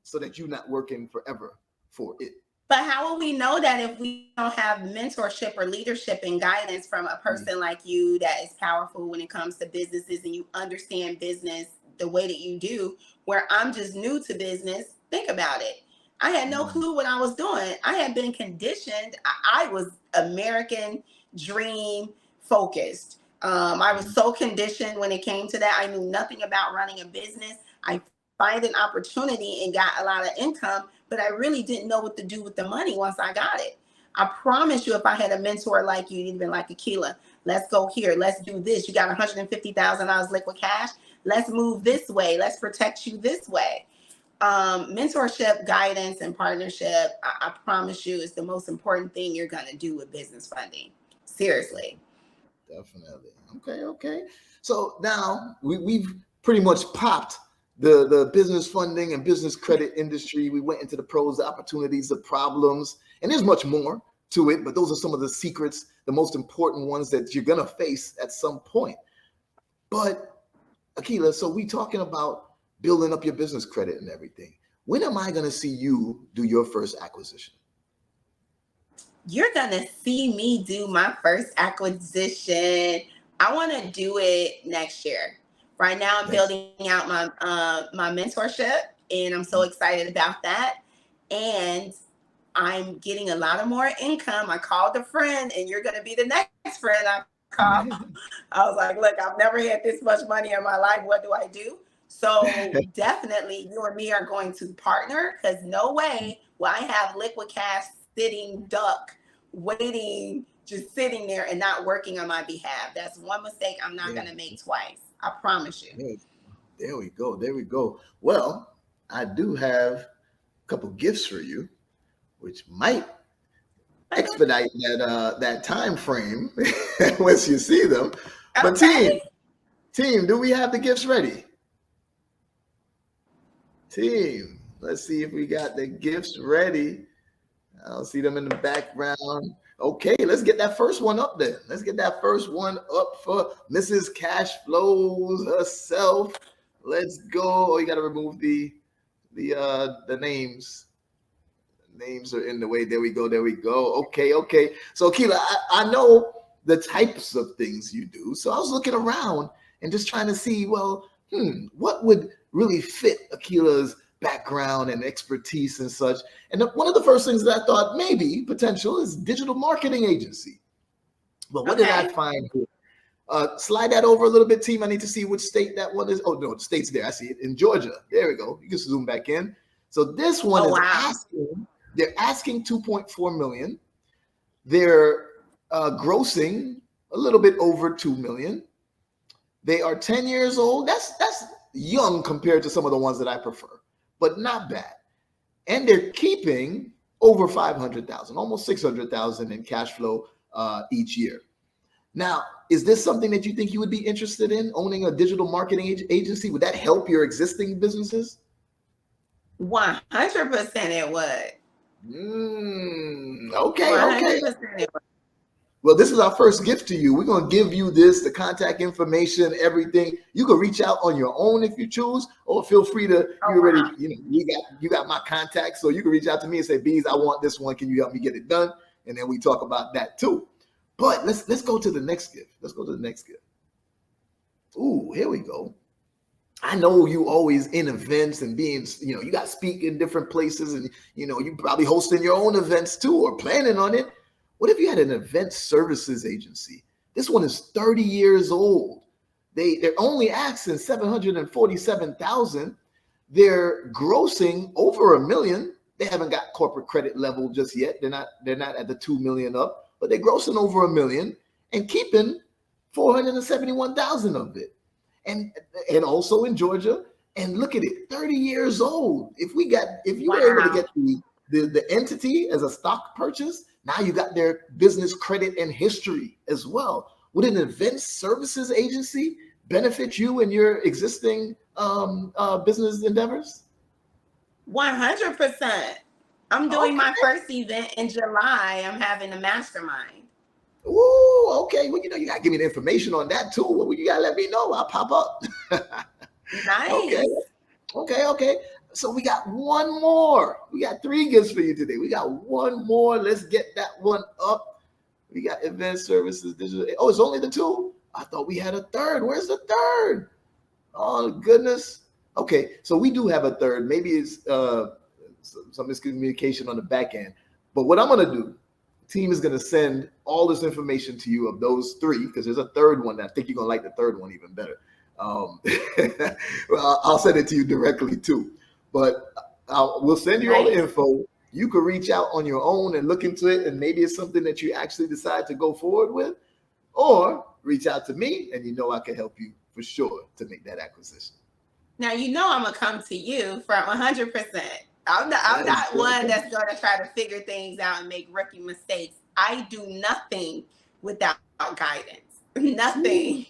so that you're not working forever for it. But how will we know that if we don't have mentorship or leadership and guidance from a person like you that is powerful when it comes to businesses, and you understand business the way that you do, where I'm just new to business? Think about it. I had no clue what I was doing. I had been conditioned. I was American dream focused. I was so conditioned when it came to that. I knew nothing about running a business. I find an opportunity and got a lot of income, but I really didn't know what to do with the money once I got it. I promise you, if I had a mentor like you, even like Aqueelah, let's go here, let's do this. You got $150,000 liquid cash. Let's move this way. Let's protect you this way. Mentorship, guidance, and partnership, I promise you, is the most important thing you're going to do with business funding. Seriously. Definitely. Okay. So now we've pretty much popped the business funding and business credit industry. We went into the pros, the opportunities, the problems, and there's much more to it, but those are some of the secrets, the most important ones that you're going to face at some point. But Aqueelah, so we talking about building up your business credit and everything. When am I going to see you do your first acquisition? You're going to see me do my first acquisition. I want to do it next year. Right now, I'm building out my mentorship, and I'm so excited about that. And I'm getting a lot of more income. I called a friend, and you're going to be the next friend I call. I was like, look, I've never had this much money in my life. What do I do? So definitely you and me are going to partner, because no way will I have liquid cash sitting duck waiting, just sitting there and not working on my behalf. That's one mistake I'm not going to make twice. I promise you. There we go. Well, I do have a couple gifts for you, which might expedite that time frame once you see them. But team, do we have the gifts ready? Team, let's see if we got the gifts ready. I don't see them in the background. Okay, let's get that first one up then. Let's get that first one up for Mrs. Cash Flows herself. Let's go. Oh, you got to remove the names. The names are in the way. There we go. Okay. So Aqueelah, I know the types of things you do. So I was looking around and just trying to see, well, what would really fit Aqueelah's background and expertise and such. And one of the first things that I thought maybe potential is digital marketing agency. But what did I find here? Slide that over a little bit, team. I need to see which state that one is. Oh, no, the state's there. I see it in Georgia. There we go. You can zoom back in. So this one they're asking 2.4 million. They're grossing a little bit over 2 million. They are 10 years old. That's young compared to some of the ones that I prefer, but not bad. And they're keeping over 500,000, almost 600,000 in cash flow each year. Now, is this something that you think you would be interested in, owning a digital marketing agency? Would that help your existing businesses? 100% it would. Okay. 100% it would. Well, this is our first gift to you. We're going to give you this, the contact information, everything. You can reach out on your own if you choose, or feel free to, you got my contact. So you can reach out to me and say, Beez, I want this one. Can you help me get it done? And then we talk about that too. But let's go to the next gift. Ooh, here we go. I know you always in events and being, you got to speak in different places, and, you probably hosting your own events too, or planning on it. What if you had an event services agency? This one is 30 years old. They're only asking 747,000. They're grossing over $1 million. They haven't got corporate credit level just yet. They're not at the 2 million up, but they're grossing over $1 million and keeping 471,000 of it. And also in Georgia. And look at it, 30 years old. If you were able to get the entity as a stock purchase, now you got their business credit and history as well. Would an event services agency benefit you in your existing business endeavors? 100%. I'm doing my first event in July. I'm having a mastermind. Ooh, okay. Well, you gotta give me the information on that too. Well, you gotta let me know. I'll pop up. Nice. Okay. So we got one more. We got 3 gifts for you today. We got one more. Let's get that one up. We got event services, digital. Oh, it's only the 2? I thought we had a third. Where's the third? Oh, goodness. Okay, so we do have a third. Maybe it's some miscommunication on the back end. But what I'm going to do, the team is going to send all this information to you of those 3, because there's a third one. I think you're going to like the third one even better. Well, I'll send it to you directly too. But we'll send you all the info. You could reach out on your own and look into it, and maybe it's something that you actually decide to go forward with, or reach out to me, and I can help you for sure to make that acquisition. Now, I'm going to come to you from 100%. I'm not one that's going to try to figure things out and make rookie mistakes. I do nothing without guidance. Nothing.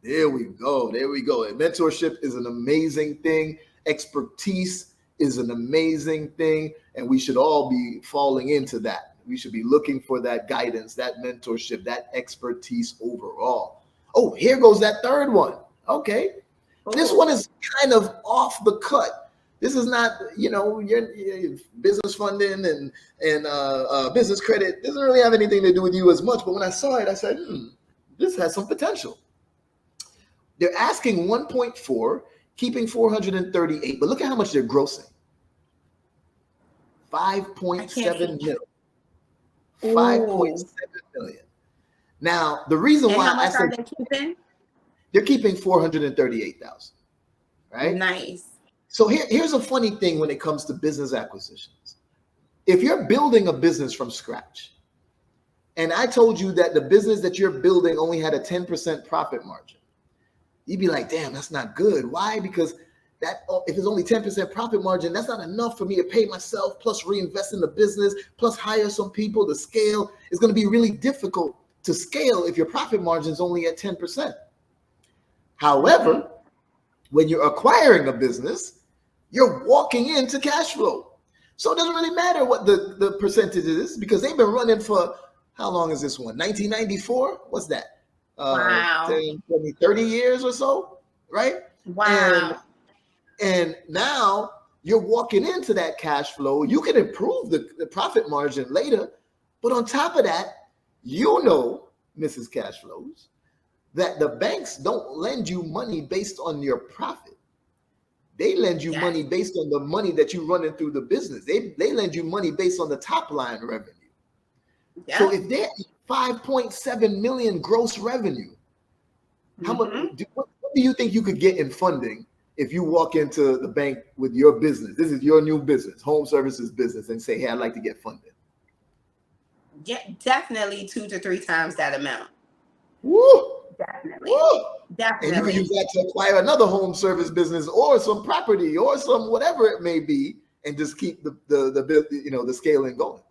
There we go. And mentorship is an amazing thing. Expertise is an amazing thing. And we should all be falling into that. We should be looking for that guidance, that mentorship, that expertise overall. Oh, here goes that third one. Okay. This one is kind of off the cut. This is not, your business funding and business credit doesn't really have anything to do with you as much. But when I saw it, I said, this has some potential. They're asking 1.4, keeping 438, but look at how much they're grossing. 5.7 million. 5.7 million. Now, the reason why I said they keeping? They're keeping 438,000, right? Nice. So here's a funny thing when it comes to business acquisitions. If you're building a business from scratch, and I told you that the business that you're building only had a 10% profit margin, you'd be like, damn, that's not good. Why? Because if it's only 10% profit margin, that's not enough for me to pay myself, plus reinvest in the business, plus hire some people to scale. It's going to be really difficult to scale if your profit margin is only at 10%. However, when you're acquiring a business, you're walking into cash flow. So it doesn't really matter what the percentage is, because they've been running for, how long is this one? 1994? What's that? Wow. 10, 20, 30 years or so, right? Wow. And now you're walking into that cash flow. You can improve the profit margin later. But on top of that, Mrs. Cash Flows, that the banks don't lend you money based on your profit. They lend you money based on the money that you're running through the business. They lend you money based on the top line revenue. Yeah. So if they're 5.7 million gross revenue, how much? What do you think you could get in funding if you walk into the bank with your business? This is your new business, home services business, and say, hey, I'd like to get funded. Yeah, definitely 2 to 3 times that amount. Woo! Definitely. Woo! Definitely. And you can use that to acquire another home service business or some property or some whatever it may be, and just keep the scaling going.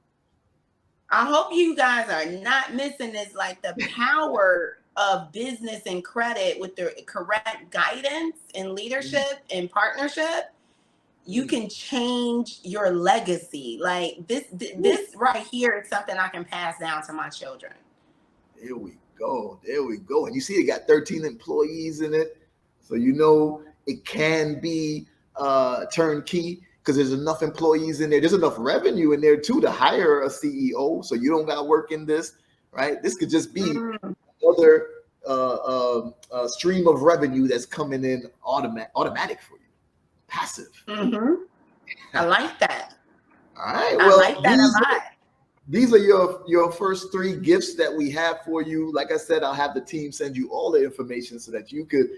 I hope you guys are not missing this, like the power of business and credit with the correct guidance and leadership and partnership. You can change your legacy. Like this right here is something I can pass down to my children. There we go. And you see it got 13 employees in it. So it can be turnkey because there's enough employees in there. There's enough revenue in there too to hire a CEO. So you don't got to work in this, right? This could just be another stream of revenue that's coming in automatic for you. Passive. I like that. All right. Well, I like that a lot. These are your first 3 gifts that we have for you. Like I said, I'll have the team send you all the information so that you could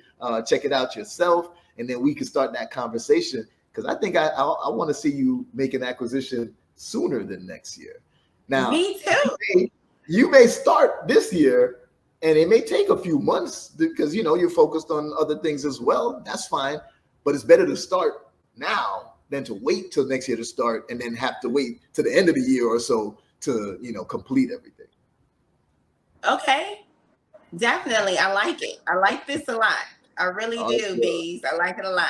check it out yourself, and then we can start that conversation. Because I think I want to see you make an acquisition sooner than next year. Now, me too. You may start this year, and it may take a few months because you're focused on other things as well. That's fine. But it's better to start now than to wait till next year to start and then have to wait to the end of the year or so to, complete everything. Okay. Definitely. I like it. I like this a lot. I really do, Beez. I like it a lot.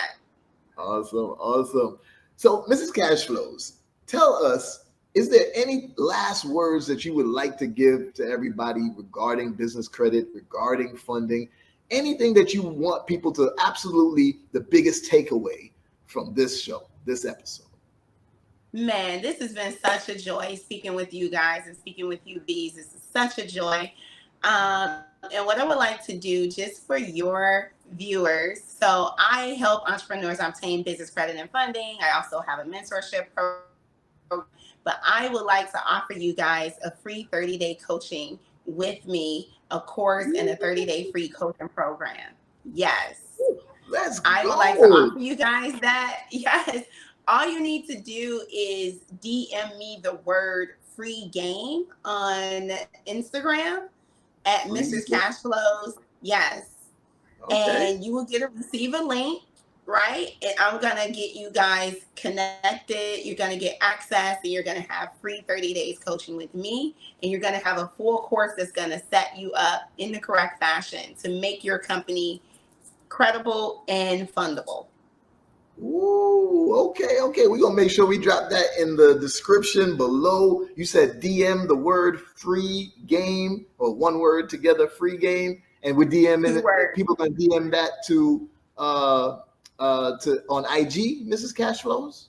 Awesome. So, Mrs. Cash Flows, tell us, is there any last words that you would like to give to everybody regarding business credit, regarding funding? Anything that you want people to absolutely the biggest takeaway from this show, this episode? Man, this has been such a joy speaking with you guys and speaking with you, Beez. This is such a joy. And what I would like to do just for your viewers, so I help entrepreneurs obtain business credit and funding. I also have a mentorship program, but I would like to offer you guys a free 30-day coaching with me, a course and a 30-day free coaching program. Yes. Let's go. I would like to offer you guys that. Yes. all you need to do is DM me the word free game on Instagram at Free. Mrs. Cashflows. Yes. Okay. And you will receive a link, right? And I'm gonna get you guys connected. You're gonna get access, and you're gonna have free 30 days coaching with me, and you're gonna have a full course that's gonna set you up in the correct fashion to make your company credible and fundable. Ooh, okay. We're gonna make sure we drop that in the description below. You said DM the word free game, or one word together, free game, and we're DMing it. People gonna DM that to on IG, Mrs. Cashflows?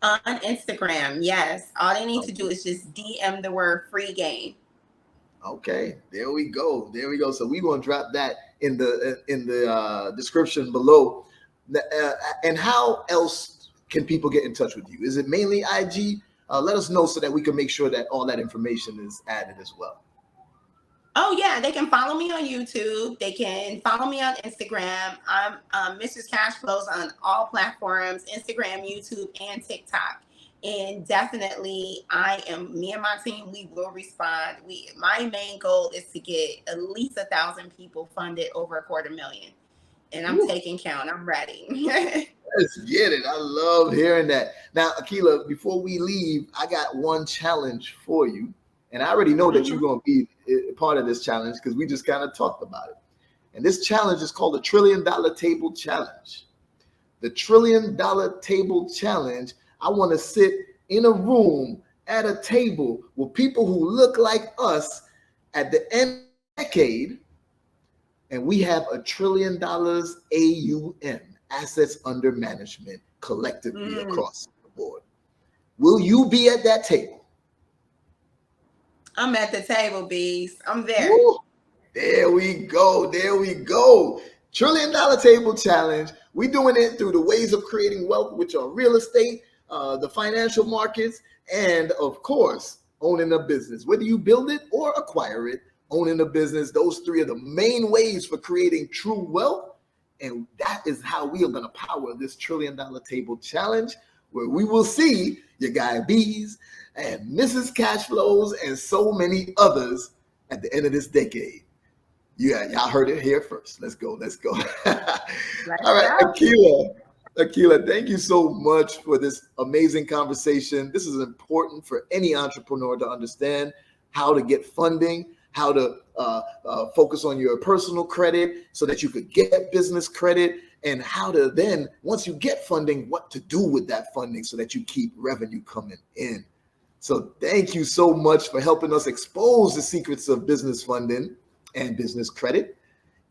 On Instagram, yes. All they need to do is just DM the word free game. Okay, there we go. So we're gonna drop that in the description below. And how else can people get in touch with you? Is it mainly IG? Let us know so that we can make sure that all that information is added as well. Oh yeah, they can follow me on YouTube. They can follow me on Instagram. I'm Mrs. Cashflows on all platforms: Instagram, YouTube, and TikTok. And definitely, me and my team, we will respond. My main goal is to get at least 1,000 people funded over $250,000. And I'm taking count. I'm ready. Let's get it. I love hearing that. Now, Aqueelah, before we leave, I got one challenge for you. And I already know that you're going to be part of this challenge because we just kind of talked about it. And this challenge is called the $1 Trillion Table Challenge. The $1 Trillion Table Challenge. I want to sit in a room at a table with people who look like us at the end of the decade. And we have $1 trillion AUM, assets under management, collectively across the board. Will you be at that table? I'm at the table, Beez. I'm there. Woo. There we go. $1 Trillion Table Challenge. We're doing it through the ways of creating wealth, which are real estate, the financial markets, and of course, owning a business. Whether you build it or acquire it, owning a business, those three are the main ways for creating true wealth. And that is how we are going to power this $1 Trillion Table Challenge, where we will see your guy Beez and Mrs. Cashflows and so many others at the end of this decade. Yeah, y'all heard it here first. Let's go. All right, Aqueelah, thank you so much for this amazing conversation. This is important for any entrepreneur to understand how to get funding, how to focus on your personal credit so that you could get business credit, and how to then, once you get funding, what to do with that funding so that you keep revenue coming in. So thank you so much for helping us expose the secrets of business funding and business credit.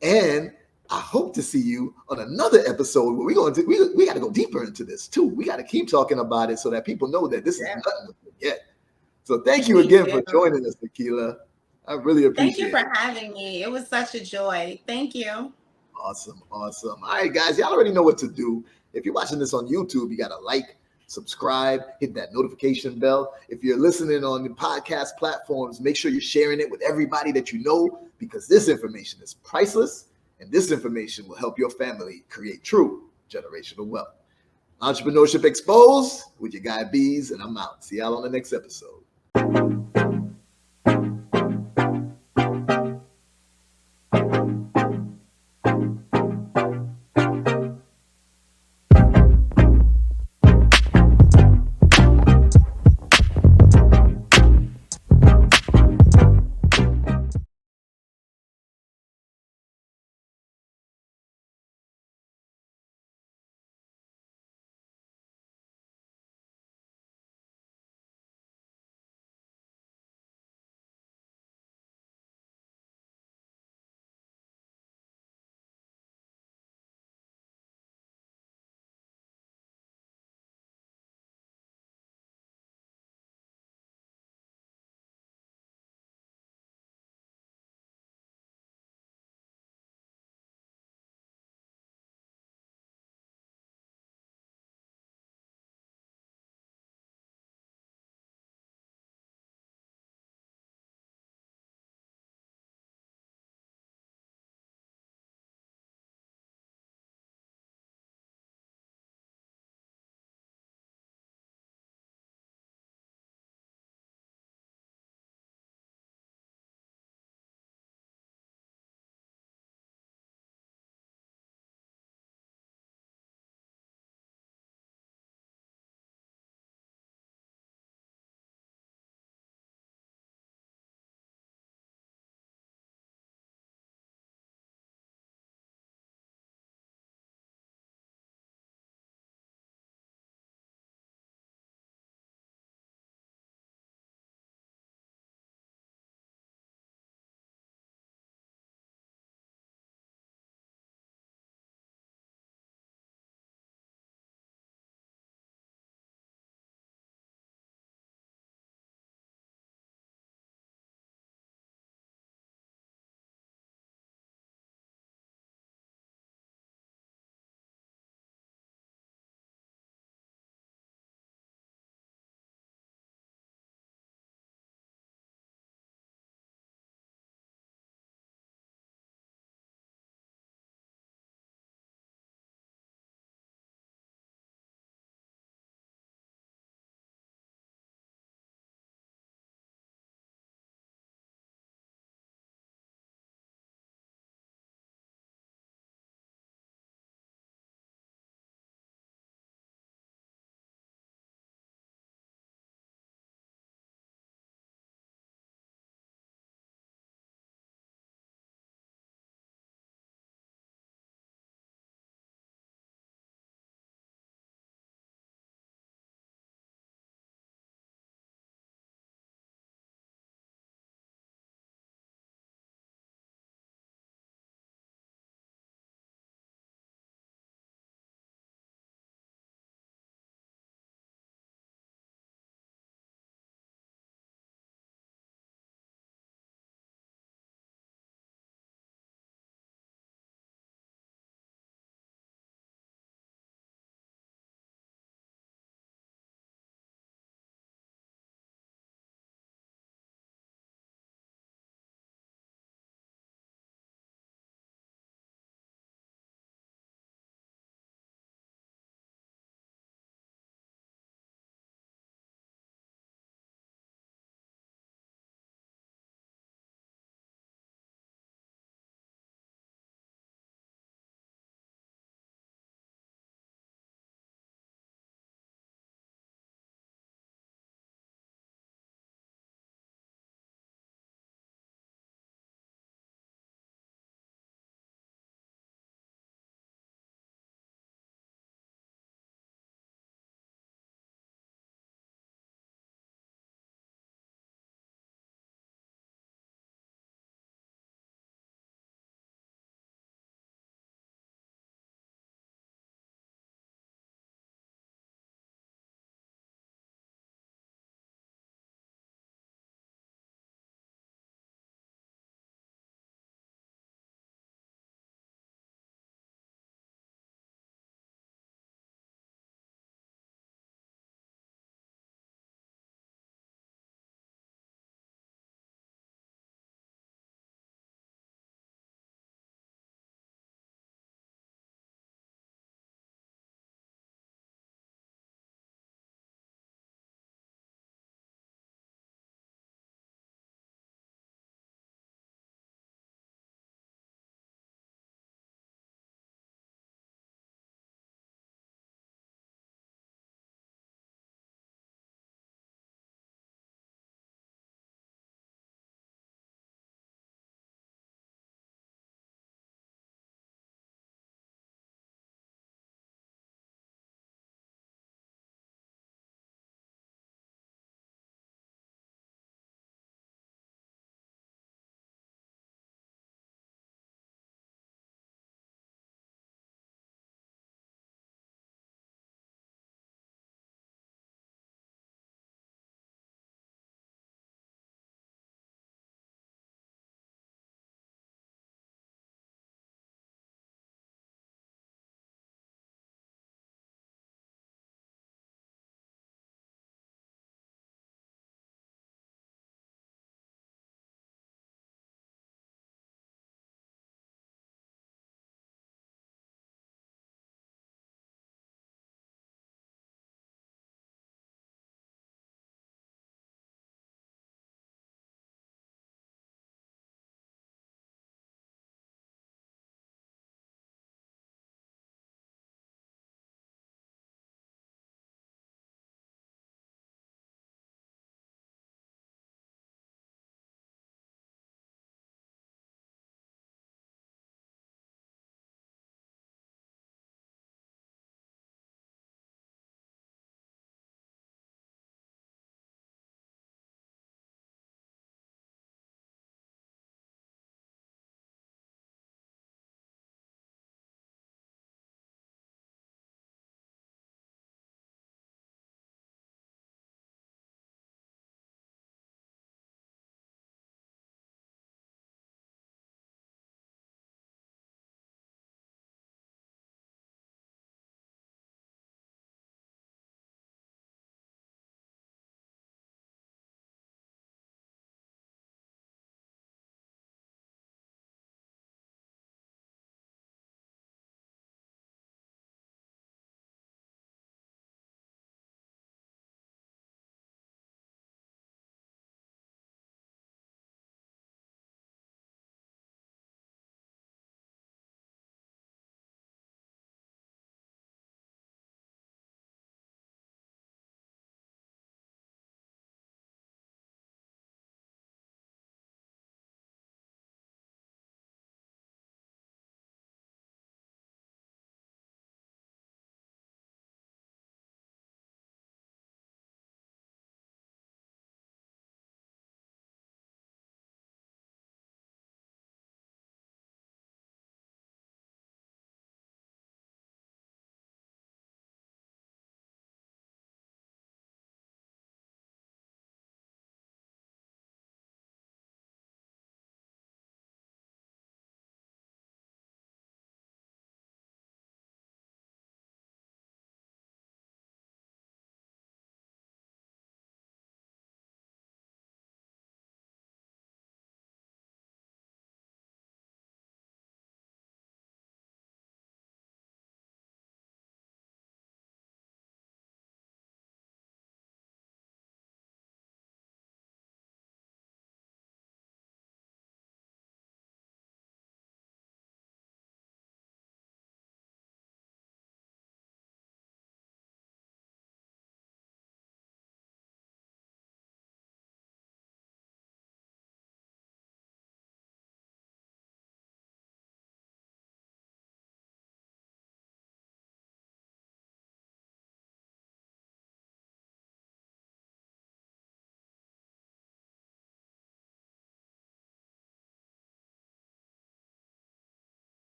And I hope to see you on another episode where we got to go deeper into this too. We got to keep talking about it so that people know that this is nothing to forget. So thank you again for joining us, Aqueelah. I really appreciate it. Thank you for having me. It was such a joy. Thank you. Awesome. All right, guys, y'all already know what to do. If you're watching this on YouTube, you got to like, subscribe, hit that notification bell. If you're listening on the podcast platforms, make sure you're sharing it with everybody that you know, because this information is priceless, and this information will help your family create true generational wealth. Entrepreneurship Exposed with your guy Beez, and I'm out. See y'all on the next episode.